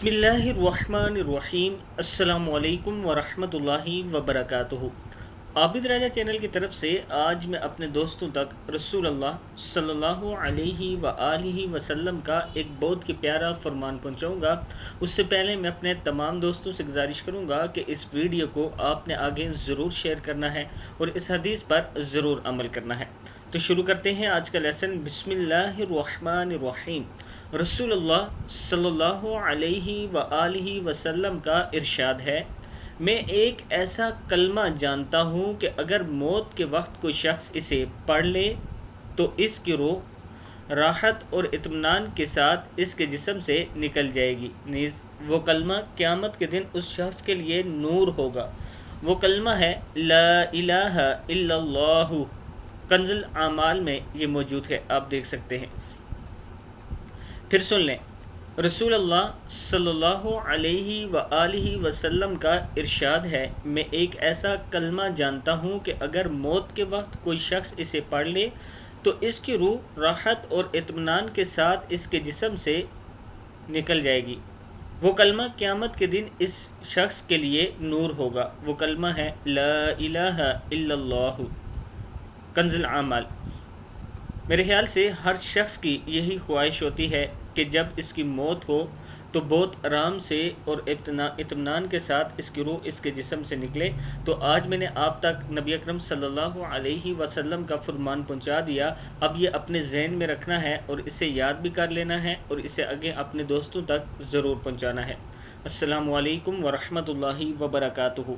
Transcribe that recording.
بسم اللہ الرحمن الرحیم۔ السلام علیکم ورحمۃ اللہ وبرکاتہ۔ عابد راجہ چینل کی طرف سے آج میں اپنے دوستوں تک رسول اللہ صلی اللہ علیہ وآلہ وسلم کا ایک بہت ہی پیارا فرمان پہنچاؤں گا۔ اس سے پہلے میں اپنے تمام دوستوں سے گزارش کروں گا کہ اس ویڈیو کو آپ نے آگے ضرور شیئر کرنا ہے اور اس حدیث پر ضرور عمل کرنا ہے۔ تو شروع کرتے ہیں آج کا لیسن۔ بسم اللہ الرحمن الرحیم۔ رسول اللہ صلی اللہ علیہ وآلہ وسلم کا ارشاد ہے، میں ایک ایسا کلمہ جانتا ہوں کہ اگر موت کے وقت کوئی شخص اسے پڑھ لے تو اس کی روح راحت اور اطمینان کے ساتھ اس کے جسم سے نکل جائے گی، نیز وہ کلمہ قیامت کے دن اس شخص کے لیے نور ہوگا۔ وہ کلمہ ہے لا الہ الا اللہ۔ کنز الاعمال میں یہ موجود ہے، آپ دیکھ سکتے ہیں۔ پھر سن لیں، رسول اللہ صلی اللہ علیہ وآلہ وسلم کا ارشاد ہے، میں ایک ایسا کلمہ جانتا ہوں کہ اگر موت کے وقت کوئی شخص اسے پڑھ لے تو اس کی روح راحت اور اطمینان کے ساتھ اس کے جسم سے نکل جائے گی۔ وہ کلمہ قیامت کے دن اس شخص کے لیے نور ہوگا۔ وہ کلمہ ہے لا الہ الا اللہ۔ کنز الاعمال۔ میرے خیال سے ہر شخص کی یہی خواہش ہوتی ہے کہ جب اس کی موت ہو تو بہت آرام سے اور اطمینان کے ساتھ اس کی روح اس کے جسم سے نکلے۔ تو آج میں نے آپ تک نبی اکرم صلی اللہ علیہ وسلم کا فرمان پہنچا دیا۔ اب یہ اپنے ذہن میں رکھنا ہے اور اسے یاد بھی کر لینا ہے اور اسے آگے اپنے دوستوں تک ضرور پہنچانا ہے۔ السلام علیکم ورحمۃ اللہ وبرکاتہ۔